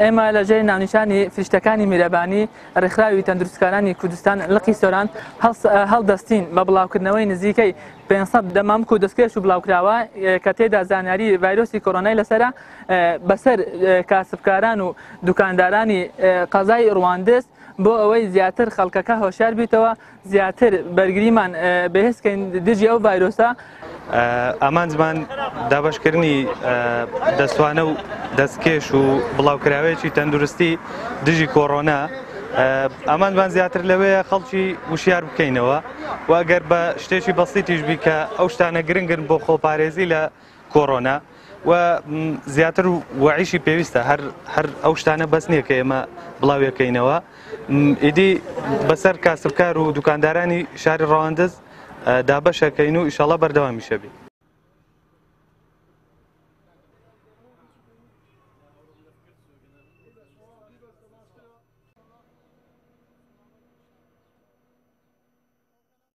ئێمە لە ژێر ناونیشانی فریشتەکانی میرەبانی ڕێکخراوی تەندروستکارانی کوردستان لقی سۆران هەڵدەستین بە بڵاوکردنەوەی نزیکەی 500 دەمامک و دەستکێش و بڵاوکراوە کە تێدا زانیاری ڤایرۆسی کۆڕۆنای لەسەرە بەسەر کاسبکاران و دوکاندارانی قەزای ڕواندست بۆ ئەوەی زیاتر خەڵکەکە هۆشیار بیتەوە زیاتر بەرگریمان بەهێزکەین دژی ئەو ڤایرۆسە. ئامان زمان دابشکردنی دەستوانە و دەستکێش و بڵاوکراوەیەکی تەندروستی دژی کۆڕۆنا ئامانمان زیاتر لەوەیە خەڵکی وشیار بکەینەوە و ئەگەر بە شتێکی بەسیتیش بی کە ئەو شتانە گرنگن بۆ خۆپارێزی لە کۆڕۆنا و زیاتر وعیشی پێویستە هەر ئەو شتانە بەس نییە کە ئێمە بڵاویەکەینەوە ئیدی بەسەر کاسبکار و دوکاندارانی شاری ڕەواندز دابەشەکەین و ئیشەڵا بەردەوامیشە بێت.